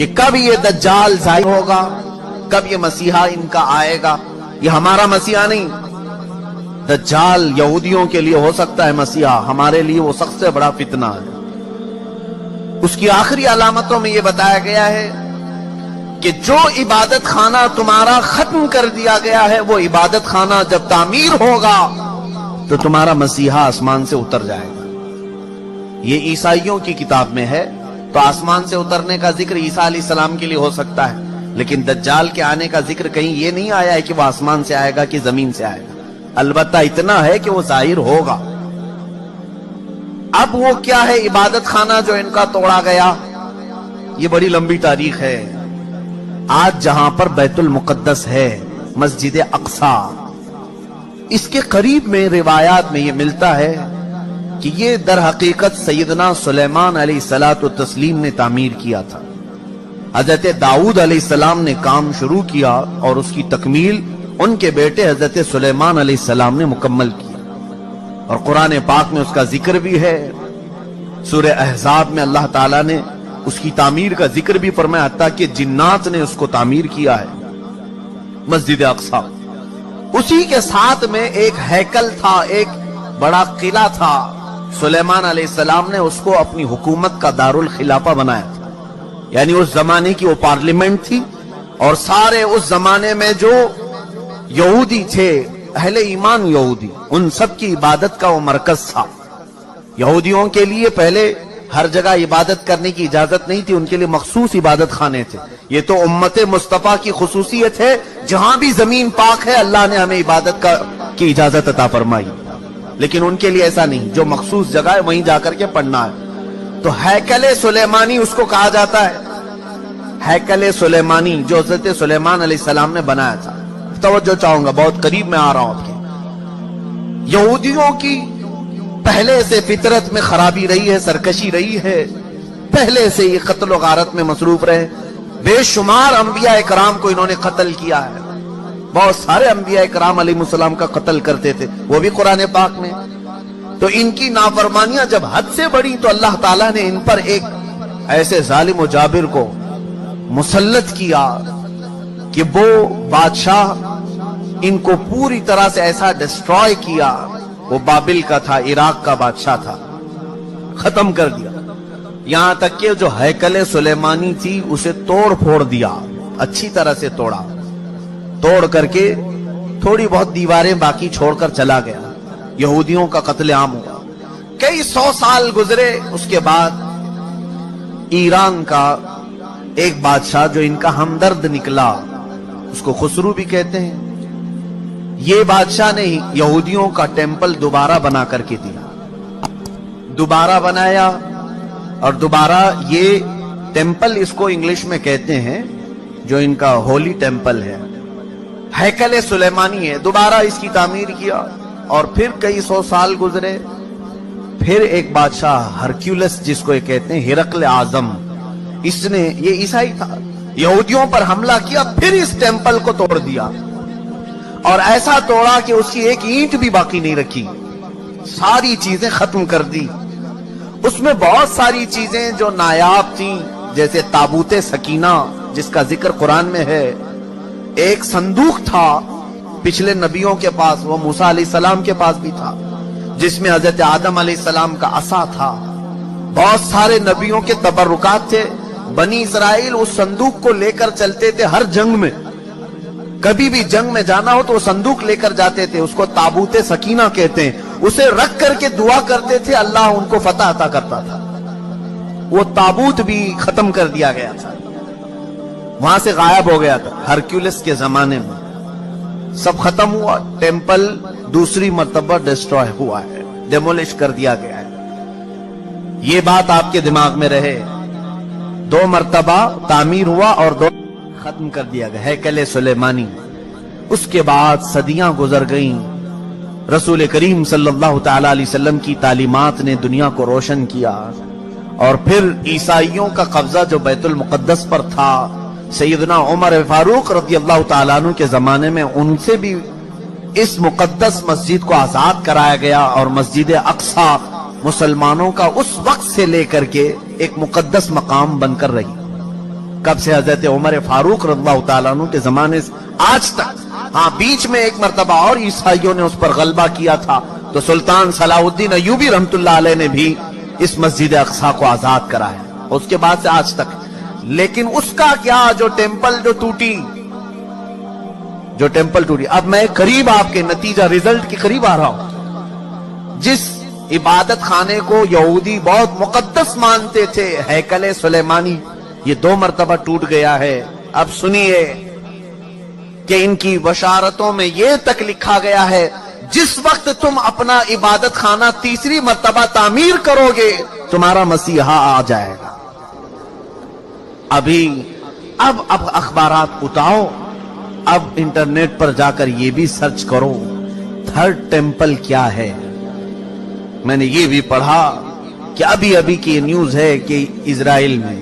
کہ کب یہ دجال ظاہر ہوگا، کب یہ مسیحا ان کا آئے گا۔ یہ ہمارا مسیحا نہیں، دجال یہودیوں کے لیے ہو سکتا ہے مسیحا، ہمارے لیے وہ سب سے بڑا فتنہ ہے۔ اس کی آخری علامتوں میں یہ بتایا گیا ہے کہ جو عبادت خانہ تمہارا ختم کر دیا گیا ہے، وہ عبادت خانہ جب تعمیر ہوگا تو تمہارا مسیحا آسمان سے اتر جائے گا۔ یہ عیسائیوں کی کتاب میں ہے، تو آسمان سے اترنے کا ذکر عیسیٰ علیہ السلام کے لیے ہو سکتا ہے، لیکن دجال کے آنے کا ذکر کہیں یہ نہیں آیا ہے کہ وہ آسمان سے آئے گا کہ زمین سے آئے گا۔ البتہ اتنا ہے کہ وہ ظاہر ہوگا۔ اب وہ کیا ہے عبادت خانہ جو ان کا توڑا گیا؟ یہ بڑی لمبی تاریخ ہے۔ آج جہاں پر بیت المقدس ہے، مسجد اقصی، اس کے قریب میں روایات میں یہ ملتا ہے کہ یہ در حقیقت سیدنا سلیمان علیہ الصلوۃ والتسلیم نے تعمیر کیا تھا۔ حضرت داؤد علیہ السلام نے کام شروع کیا اور اس کی تکمیل ان کے بیٹے حضرت سلیمان علیہ السلام نے مکمل کیا، اور قرآن پاک میں اس کا ذکر بھی ہے۔ سورہ احزاب میں اللہ تعالیٰ نے اس کی تعمیر کا ذکر بھی فرمایا، حتیٰ کہ جنات نے اس کو تعمیر کیا ہے، مسجد اقصی۔ اسی کے ساتھ میں ایک ہیکل تھا، ایک بڑا قلعہ تھا، سلیمان علیہ السلام نے اس کو اپنی حکومت کا دارالخلافہ بنایا تھا، یعنی اس زمانے کی وہ پارلیمنٹ تھی، اور سارے اس زمانے میں جو یہودی تھے، اہل ایمان یہودی، ان سب کی عبادت کا وہ مرکز تھا۔ یہودیوں کے لیے پہلے ہر جگہ عبادت کرنے کی اجازت نہیں تھی، ان کے لیے مخصوص عبادت خانے تھے۔ یہ تو امت مصطفیٰ کی خصوصیت ہے، جہاں بھی زمین پاک ہے اللہ نے ہمیں عبادت کی اجازت عطا فرمائی، لیکن ان کے لیے ایسا نہیں، جو مخصوص جگہ ہے وہیں جا کر کے پڑھنا ہے۔ تو ہیکل سلیمانی اس کو کہا جاتا ہے، ہیکل سلیمانی جو حضرت سلیمان علیہ السلام نے بنایا تھا۔ توجہ چاہوں گا، بہت قریب میں آ رہا ہوں آپ کے۔ یہودیوں کی پہلے سے فطرت میں خرابی رہی ہے، سرکشی رہی ہے، پہلے سے یہ قتل و غارت میں مصروف رہے، بے شمار انبیاء اکرام کو انہوں نے قتل کیا ہے، بہت سارے انبیاء اکرام علیہ السلام کا قتل کرتے تھے، وہ بھی قرآن پاک میں۔ تو ان کی نافرمانیاں جب حد سے بڑی تو اللہ تعالیٰ نے ان پر ایک ایسے ظالم و جابر کو مسلط کیا کہ وہ بادشاہ ان کو پوری طرح سے ایسا ڈسٹرائے کیا، وہ بابل کا تھا، عراق کا بادشاہ تھا، ختم کر دیا، یہاں تک کہ جو ہیکل سلیمانی تھی اسے توڑ پھوڑ دیا، اچھی طرح سے توڑا، توڑ کر کے تھوڑی بہت دیواریں باقی چھوڑ کر چلا گیا۔ یہودیوں کا قتل عام ہوا، کئی 100 سال گزرے، اس کے بعد ایران کا ایک بادشاہ جو ان کا ہمدرد نکلا، اس کو خسرو بھی کہتے ہیں، یہ بادشاہ نے یہودیوں کا ٹیمپل دوبارہ بنا کر کے دیا، دوبارہ بنایا، اور دوبارہ یہ ٹیمپل اس کو انگلش میں کہتے ہیں، جو ان کا ہولی ٹیمپل ہے، ہیکل سلیمانی ہے، دوبارہ اس کی تعمیر کیا، اور پھر کئی 100 سال گزرے، پھر ایک بادشاہ ہرکیولس جس کو یہ کہتے ہیں، ہرقل اعظم، اس نے، یہ عیسائی تھا، یہودیوں پر حملہ کیا، پھر اس ٹیمپل کو توڑ دیا، اور ایسا توڑا کہ اس کی ایک اینٹ بھی باقی نہیں رکھی، ساری چیزیں ختم کر دی۔ اس میں بہت ساری چیزیں جو نایاب تھیں، جیسے تابوت سکینہ جس کا ذکر قرآن میں ہے، ایک صندوق تھا پچھلے نبیوں کے پاس، وہ موسیٰ علیہ السلام کے پاس بھی تھا، جس میں حضرت آدم علیہ السلام کا عصا تھا، بہت سارے نبیوں کے تبرکات تھے، بنی اسرائیل اس صندوق کو لے کر چلتے تھے ہر جنگ میں، کبھی بھی جنگ میں جانا ہو تو وہ صندوق لے کر جاتے تھے، اس کو تابوت سکینہ کہتے ہیں، اسے رکھ کر کے دعا کرتے تھے، اللہ ان کو فتح عطا کرتا تھا۔ وہ تابوت بھی ختم کر دیا گیا تھا، وہاں سے غائب ہو گیا تھا، ہرکیولس کے زمانے میں سب ختم ہوا، ٹیمپل دوسری مرتبہ ڈسٹرائے ہوا ہے، ڈیمولش کر دیا گیا ہے۔ یہ بات آپ کے دماغ میں رہے، 2 مرتبہ تعمیر ہوا اور 2 ختم کر دیا گیا، ہیکل سلیمانی۔ اس کے بعد صدیاں گزر گئیں، رسول کریم صلی اللہ تعالی علیہ وسلم کی تعلیمات نے دنیا کو روشن کیا، اور پھر عیسائیوں کا قبضہ جو بیت المقدس پر تھا، سیدنا عمر فاروق رضی اللہ تعالیٰ عنہ کے زمانے میں ان سے بھی اس مقدس مسجد کو آزاد کرایا گیا، اور مسجد اقصی مسلمانوں کا اس وقت سے لے کر کے ایک مقدس مقام بن کر رہی۔ کب سے حضرت عمر فاروق رضی اللہ تعالیٰ عنہ کے زمانے سے آج تک. ہاں بیچ میں ایک مرتبہ اور عیسائیوں نے اس پر غلبہ کیا تھا تو سلطان صلاح الدین ایوبی رحمت اللہ علیہ نے بھی اس مسجد اقصی کو آزاد کرایا. اس کے بعد سے آج تک. لیکن اس کا کیا جو ٹیمپل جو ٹوٹی. اب میں قریب آپ کے نتیجہ ریزلٹ کے قریب آ رہا ہوں. جس عبادت خانے کو یہودی بہت مقدس مانتے تھے, ہیکل سلیمانی, یہ 2 مرتبہ ٹوٹ گیا ہے. اب سنیے کہ ان کی بشارتوں میں یہ تک لکھا گیا ہے جس وقت تم اپنا عبادت خانہ تیسری مرتبہ تعمیر کرو گے تمہارا مسیحا آ جائے گا. اب اخبارات اٹھاؤ, اب انٹرنیٹ پر جا کر یہ بھی سرچ کرو تھرڈ ٹیمپل کیا ہے. میں نے یہ بھی پڑھا کہ ابھی کی نیوز ہے کہ اسرائیل میں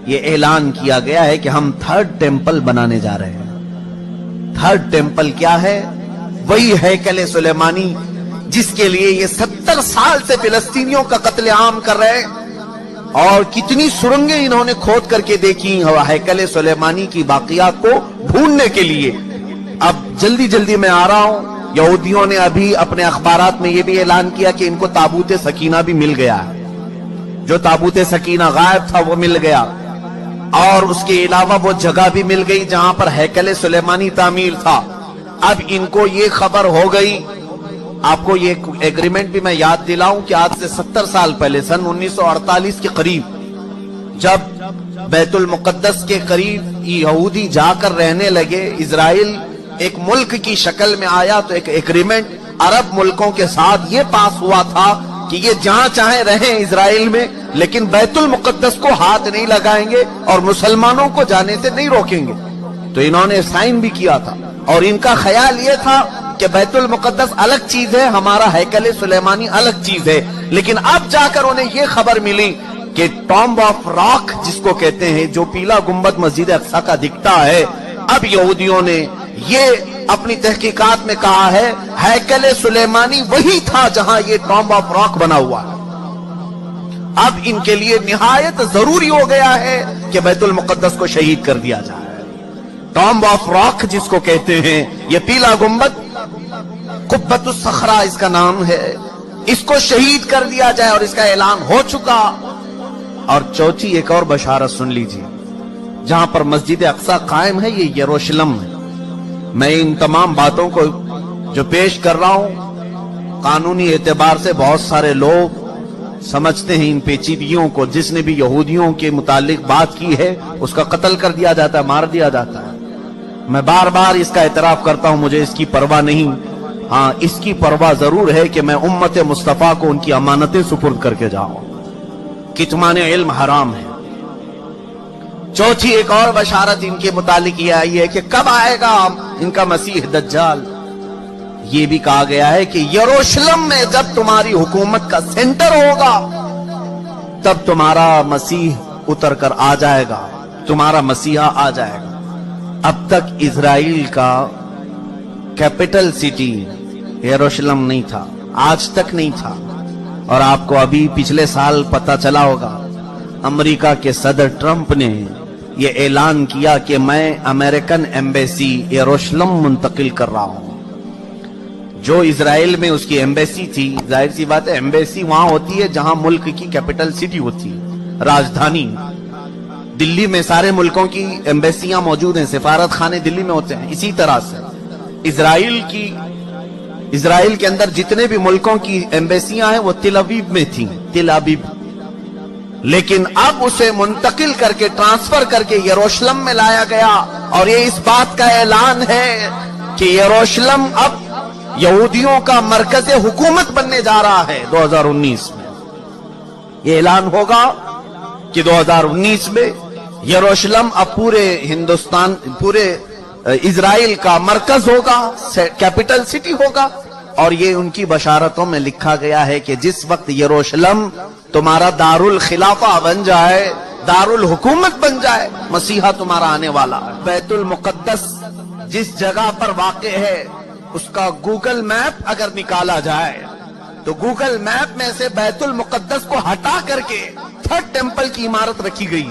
یہ اعلان کیا گیا ہے کہ ہم تھرڈ ٹیمپل بنانے جا رہے ہیں. تھرڈ ٹیمپل کیا ہے؟ وہی ہیکل سلیمانی جس کے لیے یہ 70 سال سے فلسطینیوں کا قتل عام کر رہے ہیں, اور کتنی سرنگیں انہوں نے کھود کر کے دیکھی ہیکل سلیمانی کی باقیات کو ڈھونڈنے کے لیے. اب جلدی میں آ رہا ہوں. یہودیوں نے ابھی اپنے اخبارات میں یہ بھی اعلان کیا کہ ان کو تابوت سکینہ بھی مل گیا ہے. جو تابوت سکینہ غائب تھا وہ مل گیا, اور اس کے علاوہ وہ جگہ بھی مل گئی جہاں پر ہیکل سلیمانی تعمیر تھا. اب ان کو یہ خبر ہو گئی. آپ کو یہ ایگریمنٹ بھی میں یاد دلاؤں کہ آج سے 70 سال پہلے سن 1948 کے قریب جب بیت المقدس کے قریب یہودی جا کر رہنے لگے, اسرائیل ایک ملک کی شکل میں آیا, تو ایک ایگریمنٹ عرب ملکوں کے ساتھ یہ پاس ہوا تھا کہ یہ جہاں چاہیں رہیں اسرائیل میں, لیکن بیت المقدس کو ہاتھ نہیں لگائیں گے اور مسلمانوں کو جانے سے نہیں روکیں گے. تو انہوں نے سائن بھی کیا تھا, اور ان کا خیال یہ تھا کہ بیت المقدس الگ چیز ہے, ہمارا ہیکل سلیمانی الگ چیز ہے. لیکن اب جا کر انہیں یہ خبر ملی کہ ٹامب آف راک جس کو کہتے ہیں, جو پیلا گنبد مسجد اقصی کا دکھتا ہے, اب یہودیوں نے یہ اپنی تحقیقات میں کہا ہے ہیکل سلیمانی وہی تھا جہاں یہ ٹامب آف راک بنا ہوا ہے. اب ان کے لیے نہایت ضروری ہو گیا ہے کہ بیت المقدس کو شہید کر دیا جائے. ٹامب آف راک جس کو کہتے ہیں, یہ پیلا گنبد, قبۃ الصخرہ اس کا نام ہے, اس کو شہید کر دیا جائے, اور اس کا اعلان ہو چکا. اور چوتھی ایک اور بشارت سن لیجیے, جہاں پر مسجد اقصی قائم ہے یہ یروشلم ہے. میں ان تمام باتوں کو جو پیش کر رہا ہوں, قانونی اعتبار سے بہت سارے لوگ سمجھتے ہیں ان پیچیدگیوں کو. جس نے بھی یہودیوں کے متعلق بات کی ہے اس کا قتل کر دیا جاتا ہے, مار دیا جاتا ہے. میں بار بار اس کا اعتراف کرتا ہوں, مجھے اس کی پرواہ نہیں. ہاں اس کی پرواہ ضرور ہے کہ میں امت مصطفیٰ کو ان کی امانتیں سپرد کر کے جاؤں. کتمان علم حرام ہے. چوتھی ایک اور بشارت ان کے متعلق یہ آئی ہے کہ کب آئے گا ان کا مسیح دجال. یہ بھی کہا گیا ہے کہ یروشلم میں جب تمہاری حکومت کا سینٹر ہوگا تب تمہارا مسیح اتر کر آ جائے گا, تمہارا مسیحا آ جائے گا. اب تک اسرائیل کا کیپٹل سٹی یروشلم نہیں تھا, آج تک نہیں تھا. اور آپ کو ابھی پچھلے سال پتہ چلا ہوگا, امریکہ کے صدر ٹرمپ نے یہ اعلان کیا کہ میں امریکن ایمبیسی یروشلم منتقل کر رہا ہوں. جو اسرائیل میں اس کی ایمبیسی تھی, ظاہر سی بات ہے ایمبیسی وہاں ہوتی ہے جہاں ملک کی کیپٹل سٹی ہوتی ہے, راجدھانی. دلی میں سارے ملکوں کی ایمبیسیاں موجود ہیں, سفارت خانے دلی میں ہوتے ہیں. اسی طرح سے اسرائیل کے اندر جتنے بھی ملکوں کی ایمبیسیاں ہیں وہ تل ابیب میں تھیں, تل ابیب. لیکن اب اسے منتقل کر کے, ٹرانسفر کر کے یروشلم میں لایا گیا, اور یہ اس بات کا اعلان ہے کہ یروشلم اب یہودیوں کا مرکز حکومت بننے جا رہا ہے 2019 میں. یہ اعلان ہوگا کہ 2019 میں یروشلم اب پورے ہندوستان, پورے اسرائیل کا مرکز ہوگا, کیپٹل سٹی ہوگا. اور یہ ان کی بشارتوں میں لکھا گیا ہے کہ جس وقت یروشلم تمہارا دار الخلافہ بن جائے, دار الحکومت بن جائے, مسیحا تمہارا آنے والا ہے. بیت المقدس جس جگہ پر واقع ہے اس کا گوگل میپ اگر نکالا جائے تو گوگل میپ میں سے بیت المقدس کو ہٹا کر کے تھرڈ ٹیمپل کی عمارت رکھی گئی.